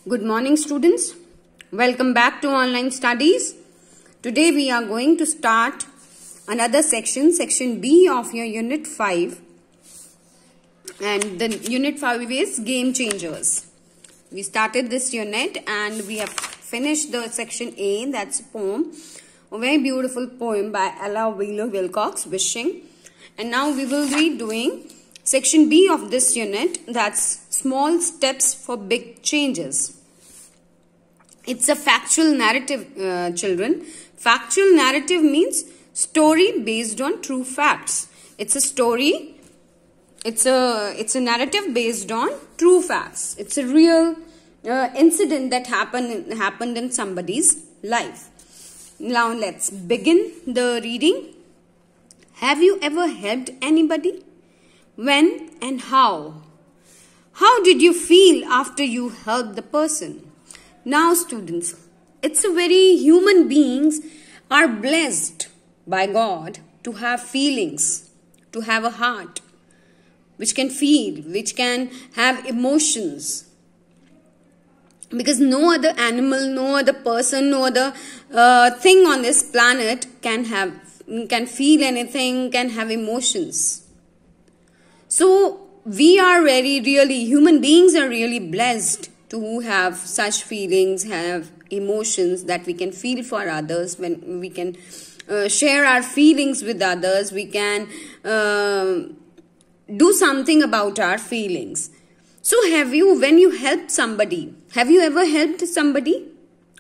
Good morning, students. Welcome back to online studies. Today we are going to start another section B of your unit 5. And the unit 5 is game changers. We started this unit and we have finished the section A, that's a poem. A very beautiful poem by Ella Wheeler Wilcox, Wishing. And now we will be doing section B of this unit, that's small steps for big changes. It's a factual narrative, children. Factual narrative means story based on true facts. It's a story. It's a narrative based on true facts. It's a real incident that happened in somebody's life. Now let's begin the reading. Have you ever helped anybody? When and how? How did you feel after you helped the person? Now students, it's a very human beings are blessed by God to have feelings, to have a heart, which can feel, which can have emotions. Because no other animal, no other person, no other thing on this planet can feel anything, can have emotions. So we are human beings are really blessed to have such feelings, have emotions that we can feel for others, when we can share our feelings with others, we can do something about our feelings. So when you help somebody, have you ever helped somebody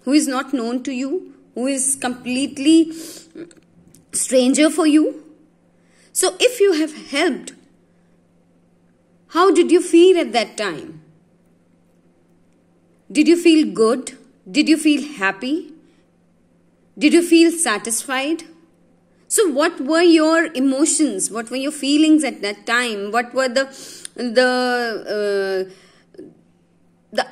who is not known to you, who is completely stranger for you? So if you have helped, how did you feel at that time? Did you feel good? Did you feel happy? Did you feel satisfied? So what were your emotions? What were your feelings at that time? What were the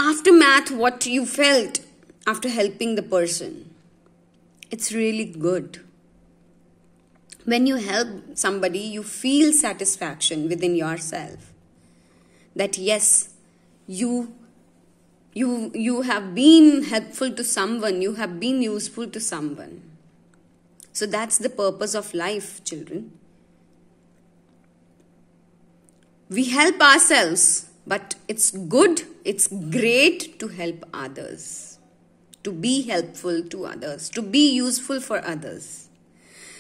aftermath, what you felt after helping the person? It's really good. When you help somebody, you feel satisfaction within yourself. That yes, you have been helpful to someone, you have been useful to someone. So that's the purpose of life, children. We help ourselves, but it's good, it's great to help others, to be helpful to others, to be useful for others.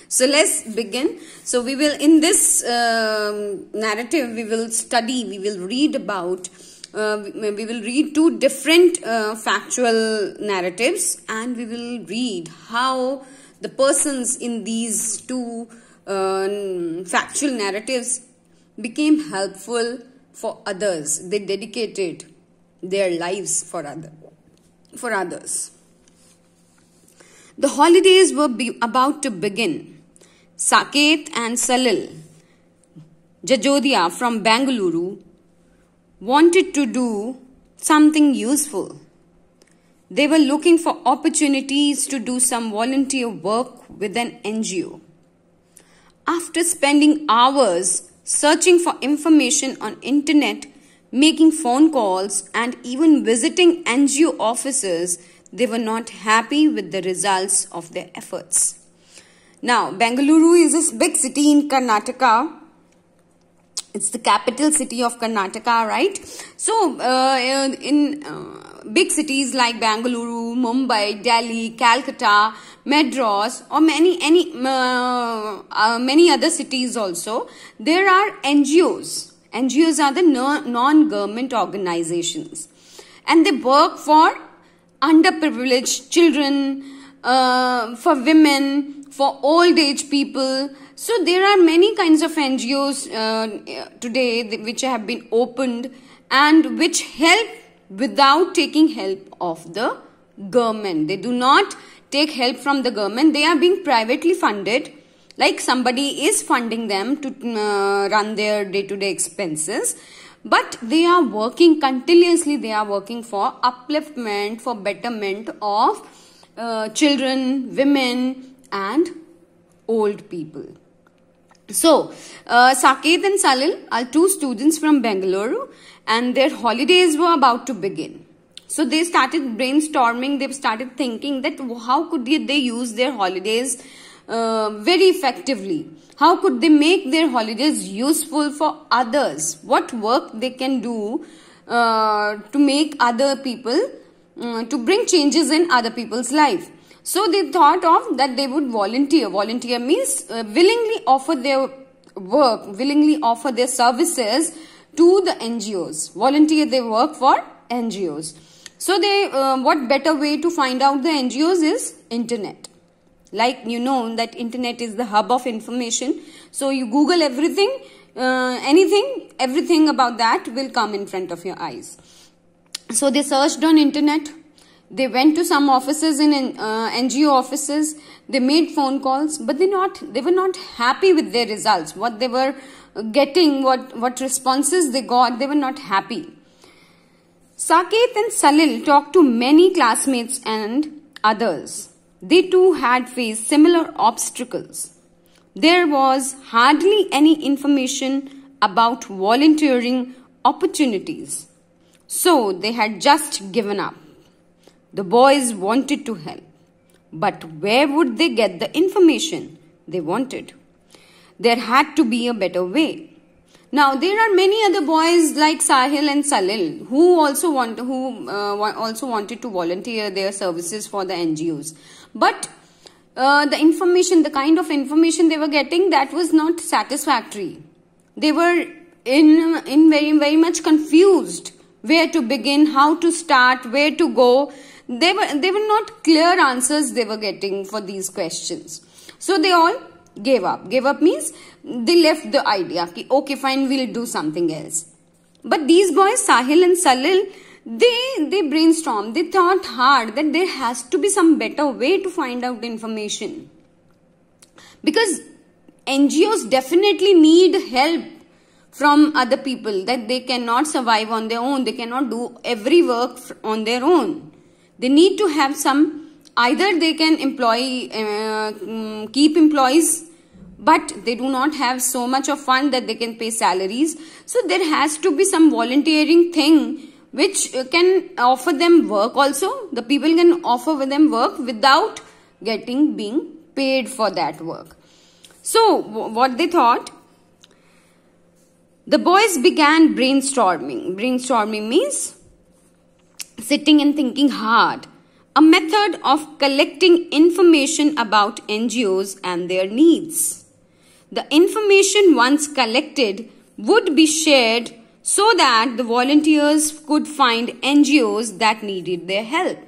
So let's begin. So we will, in this narrative, we will read about, we will read two different factual narratives, and we will read how the persons in these two factual narratives became helpful for others. They dedicated their lives for others. The holidays were about to begin. Saket and Salil, Jajodia from Bengaluru, wanted to do something useful. They were looking for opportunities to do some volunteer work with an NGO. After spending hours searching for information on internet, making phone calls and even visiting NGO offices, they were not happy with the results of their efforts. Now, Bengaluru is a big city in Karnataka. It's the capital city of Karnataka, right? So, in big cities like Bengaluru, Mumbai, Delhi, Calcutta, Madras, or many other cities also, there are NGOs. NGOs are the non-government organizations. And they work for underprivileged children, for women, for old age people. So there are many kinds of NGOs today which have been opened and which help without taking help of the government. They do not take help from the government. They are being privately funded, like somebody is funding them to run their day-to-day expenses. But they are working continuously. They are working for upliftment, for betterment of children, women and old people. So, Saket and Salil are two students from Bengaluru and their holidays were about to begin. So they started brainstorming, they started thinking that how could they use their holidays very effectively. How could they make their holidays useful for others? What work they can do to make other people, to bring changes in other people's life. So they thought of that they would volunteer. Volunteer means willingly offer their work, willingly offer their services to the NGOs. Volunteer their work for NGOs. So they, what better way to find out the NGOs is internet. Like you know that internet is the hub of information. So you Google everything, anything, everything about that will come in front of your eyes. So they searched on internet. They went to some offices in NGO offices. They made phone calls, but they were not happy with their results. What they were getting, what responses they got, they were not happy. Saket and Salil talked to many classmates and others. They too had faced similar obstacles. There was hardly any information about volunteering opportunities. So they had just given up. The boys wanted to help. But where would they get the information they wanted? There had to be a better way. Now there are many other boys like Sahil and Salil who also wanted to volunteer their services for the NGOs. But the information, the kind of information they were getting, that was not satisfactory. They were in very much confused where to begin, how to start, where to go. They were not clear answers they were getting for these questions. So they all gave up. Gave up means they left the idea. Okay, fine, we'll do something else. But these boys, Sahil and Salil, they brainstormed. They thought hard that there has to be some better way to find out information. Because NGOs definitely need help from other people, that they cannot survive on their own. They cannot do every work on their own. They need to have some, either they can keep employees, but they do not have so much of fund that they can pay salaries. So there has to be some volunteering thing which can offer them work also. The people can offer them work without being paid for that work. So what they thought, the boys began brainstorming. Brainstorming means sitting and thinking hard. A method of collecting information about NGOs and their needs. The information once collected would be shared so that the volunteers could find NGOs that needed their help.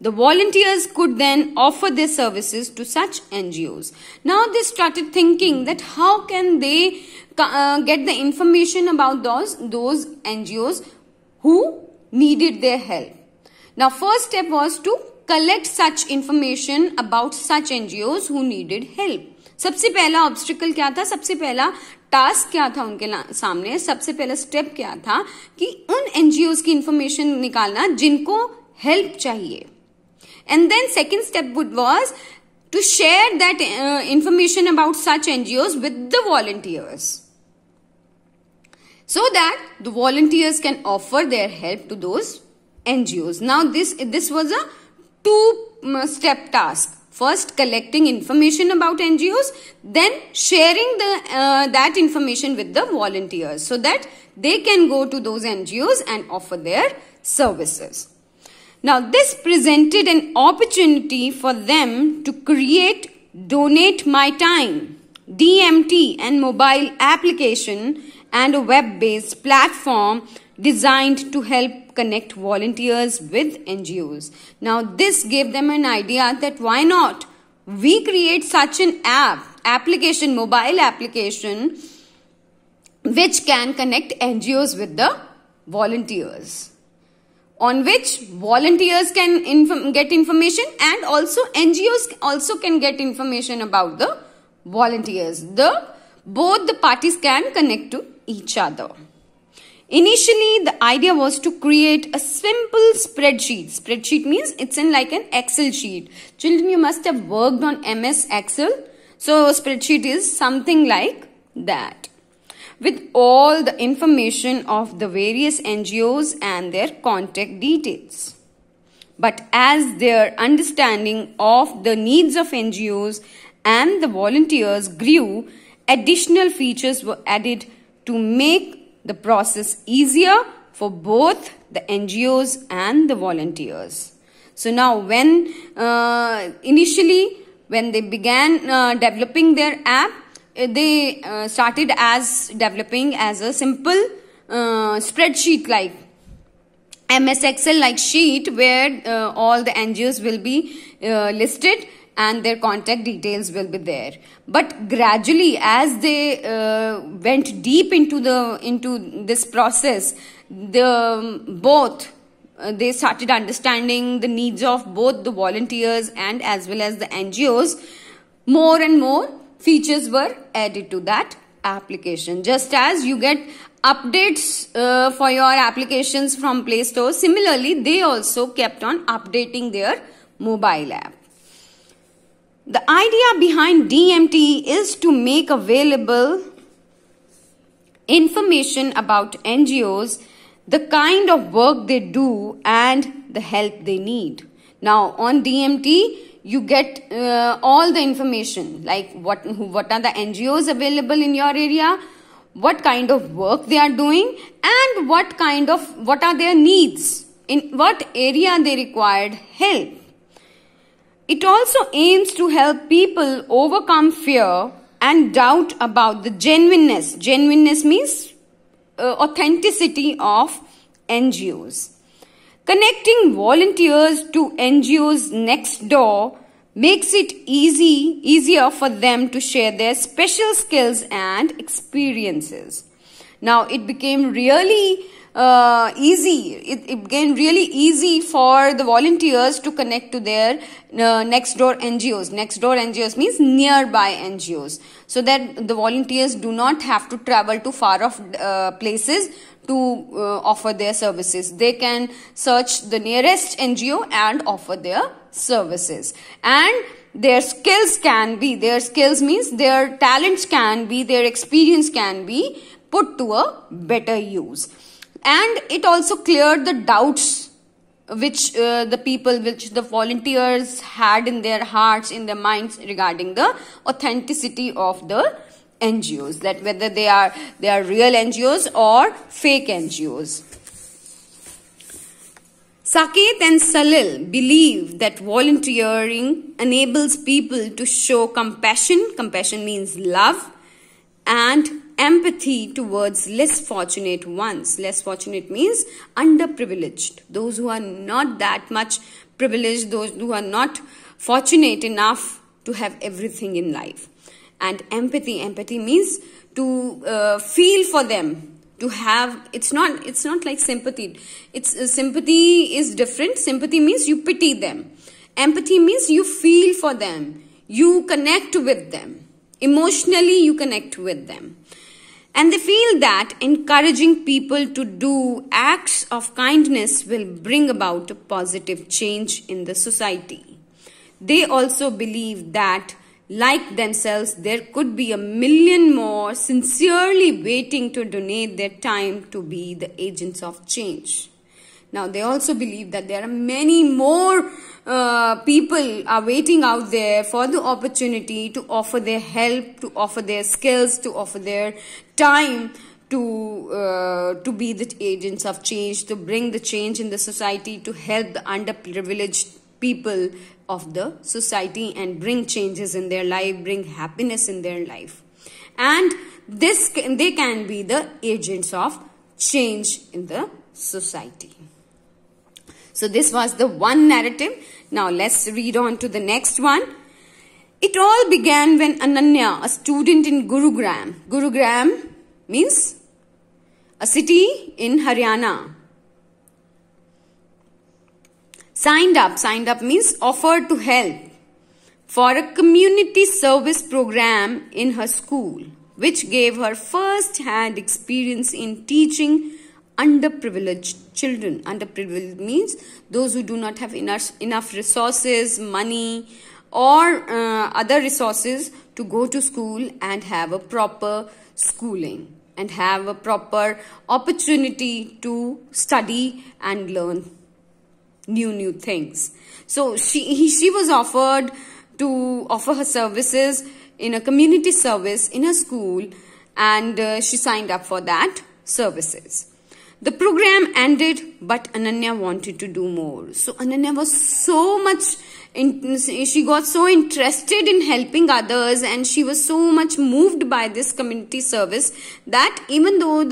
The volunteers could then offer their services to such NGOs. Now they started thinking that how can they get the information about those NGOs who needed their help. Now first step was to collect such information about such NGOs who needed help. सबसे पहला obstacle क्या था, सबसे पहला task क्या था उनके सामने, सबसे पहला स्टेप क्या था कि उन एनजीओज की इंफॉर्मेशन निकालना जिनको हेल्प चाहिए. And then second step was to share that information about such NGOs with the volunteers, so that the volunteers can offer their help to those NGOs. Now this was a two-step task. First, collecting information about NGOs, then sharing that information with the volunteers so that they can go to those NGOs and offer their services. Now, this presented an opportunity for them to create Donate My Time, DMT, and mobile application and a web-based platform designed to help connect volunteers with NGOs. Now, this gave them an idea that why not we create such an application, mobile application, which can connect NGOs with the volunteers, on which volunteers can get information and also NGOs also can get information about the volunteers. Both the parties can connect to each other. Initially, the idea was to create a simple spreadsheet. Spreadsheet means it's in like an Excel sheet. Children, you must have worked on MS Excel. So, spreadsheet is something like that. with all the information of the various NGOs and their contact details. But as their understanding of the needs of NGOs and the volunteers grew, additional features were added to make the process easier for both the NGOs and the volunteers. So now initially when they began developing their app, they started as developing as a simple spreadsheet like MS Excel like sheet where all the NGOs will be listed and their contact details will be there. But gradually, as they went deep into this process, they started understanding the needs of both the volunteers and as well as the NGOs. More and more features were added to that application. Just as you get updates for your applications from Play Store, similarly they also kept on updating their mobile app. The idea behind DMT is to make available information about NGOs, the kind of work they do and the help they need. Now on DMT you get all the information like what are the NGOs available in your area, what kind of work they are doing, and what are their needs, in what area they required help. It also aims to help people overcome fear and doubt about the genuineness. Genuineness means authenticity of NGOs. Connecting volunteers to NGOs next door makes it easier for them to share their special skills and experiences. Now it became really easy. It became really easy for the volunteers to connect to their next door NGOs. Next door NGOs means nearby NGOs, so that the volunteers do not have to travel to far off places to offer their services. They can search the nearest NGO and offer their services. And their skills means their talents can be, their experience can be put to a better use. And it also cleared the doubts which the volunteers had in their hearts, in their minds regarding the authenticity of the NGOs, that whether they are real NGOs or fake NGOs. Saket and Salil believe that volunteering enables people to show compassion. Compassion means love, and empathy towards less fortunate ones. Less fortunate means underprivileged. Those who are not that much privileged, those who are not fortunate enough to have everything in life. And empathy means to feel for them. To have, it's not like sympathy. Sympathy is different. Sympathy means you pity them. Empathy means you feel for them. You connect with them. Emotionally, you connect with them. And they feel that encouraging people to do acts of kindness will bring about a positive change in the society. They also believe that, like themselves, there could be 1 million more sincerely waiting to donate their time to be the agents of change. Now, they also believe that there are many more people are waiting out there for the opportunity to offer their help, to offer their skills, to offer their time to be the agents of change, to bring the change in the society, to help the underprivileged people of the society and bring changes in their life, bring happiness in their life. And they can be the agents of change in the society. So this was the one narrative. Now let's read on to the next one. It all began when Ananya, a student in Gurugram. Gurugram means a city in Haryana. Signed up means offered to help for a community service program in her school, which gave her first-hand experience in teaching underprivileged children. Underprivileged means those who do not have enough resources, money, or other resources to go to school and have a proper schooling. and have a proper opportunity to study and learn new things. So she was offered to offer her services in a community service in a school, and she signed up for that services. The program ended, but Ananya wanted to do more. So Ananya was so much, she got so interested in helping others, and she was so much moved by this community service that even though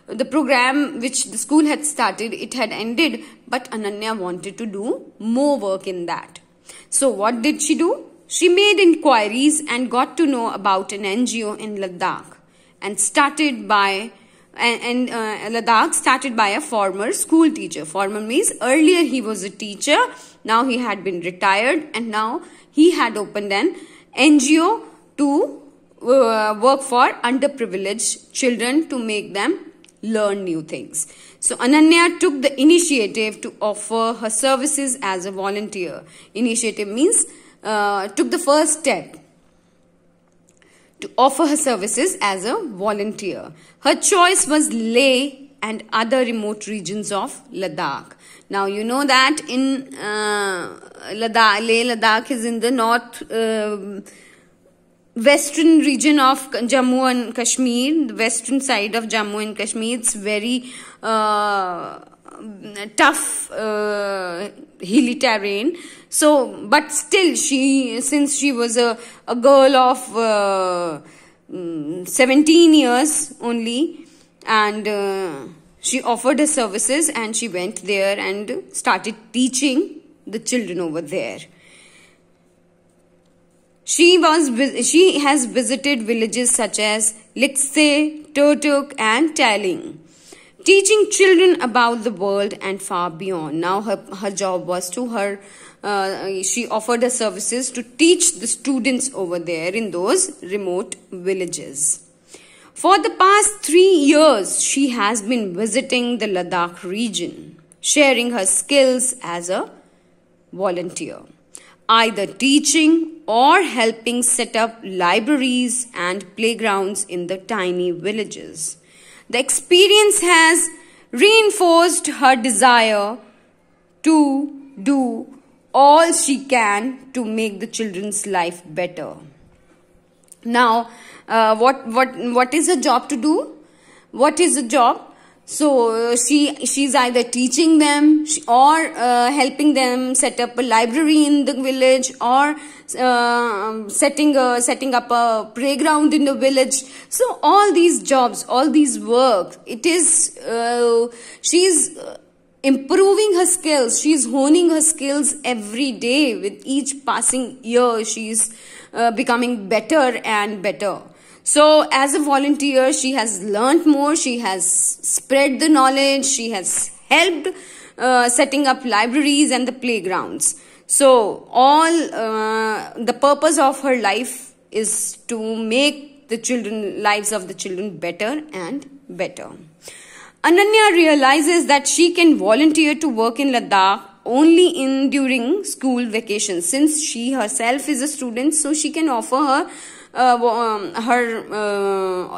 the program which the school had started, it had ended, but Ananya wanted to do more work in that. So what did she do? She made inquiries and got to know about an NGO in Ladakh, and Ladakh started by a former school teacher. Former means earlier he was a teacher, now he had been retired, and now he had opened an NGO to work for underprivileged children to make them learn new things. So Ananya took the initiative to offer her services as a volunteer. Initiative means took the first step to offer her services as a volunteer. Her choice was Leh and other remote regions of Ladakh. Now you know that in Ladakh is in the north western region of Jammu and Kashmir, the western side of Jammu and Kashmir. It's very tough hilly terrain. So, but still, since she was a girl of 17 years only, and she offered her services, and she went there and started teaching the children over there. She has visited villages such as Likse, Turtuk, and Taling, teaching children about the world and far beyond. Now her job was she offered her services to teach the students over there in those remote villages. For the past 3 years, she has been visiting the Ladakh region, sharing her skills as a volunteer, either teaching or helping set up libraries and playgrounds in the tiny villages. The experience has reinforced her desire to do all she can to make the children's life better. Now, what is her job to do? What is the job? So she's either teaching them or helping them set up a library in the village, or setting up a playground in the village. So all these jobs, all these work, it is she's improving her skills. She's honing her skills every day. With each passing year, she's becoming better and better. So as a volunteer, she has learnt more, she has spread the knowledge, she has helped setting up libraries and the playgrounds. So all the purpose of her life is to make the lives of the children better and better. Ananya realizes that she can volunteer to work in Ladakh only during school vacations. Since she herself is a student, so she can offer her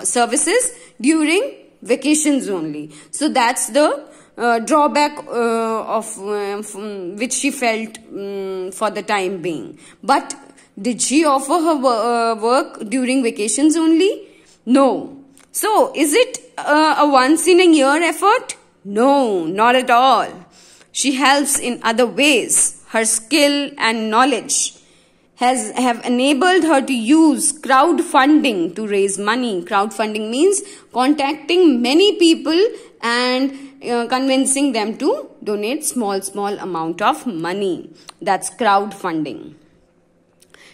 services during vacations only. So that's the drawback of which she felt for the time being. But did she offer her work during vacations only? No. So is it a once in a year effort? No, not at all. She helps in other ways. Her skill and knowledge have enabled her to use crowdfunding to raise money. Crowdfunding means contacting many people and convincing them to donate small amount of money. That's crowdfunding.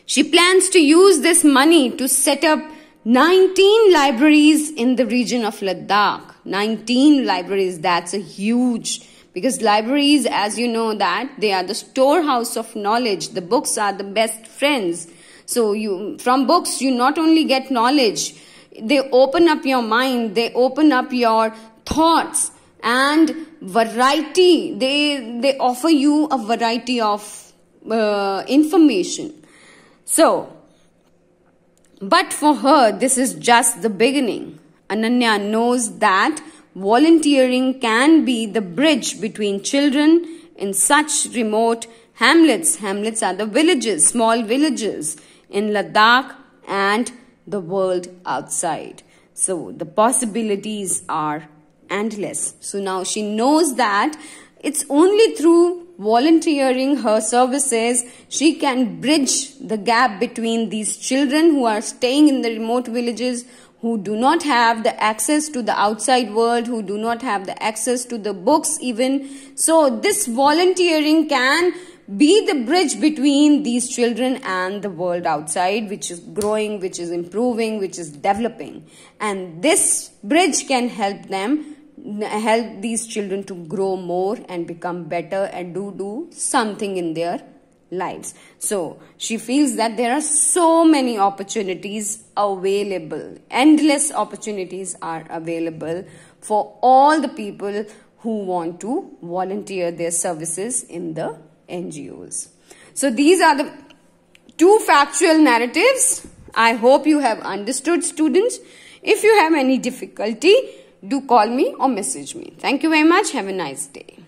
She plans to use this money to set up 19 libraries in the region of Ladakh. 19 libraries, that's a huge, because libraries, as you know, that they are the storehouse of knowledge. The books are the best friends. So from books you not only get knowledge, they open up your mind, they open up your thoughts and variety. They offer you a variety of information. So, but for her, this is just the beginning. Ananya knows that volunteering can be the bridge between children in such remote hamlets. Hamlets are the villages, small villages in Ladakh and the world outside. So the possibilities are endless. So now she knows that it's only through volunteering her services she can bridge the gap between these children who are staying in the remote villages, who do not have the access to the outside world, who do not have the access to the books even. So this volunteering can be the bridge between these children and the world outside, which is growing, which is improving, which is developing. And this bridge can help these children to grow more and become better and do something in their lives. So she feels that there are so many opportunities available. Endless opportunities are available for all the people who want to volunteer their services in the NGOs. So these are the two factual narratives. I hope you have understood, students. If you have any difficulty, do call me or message me. Thank you very much. Have a nice day.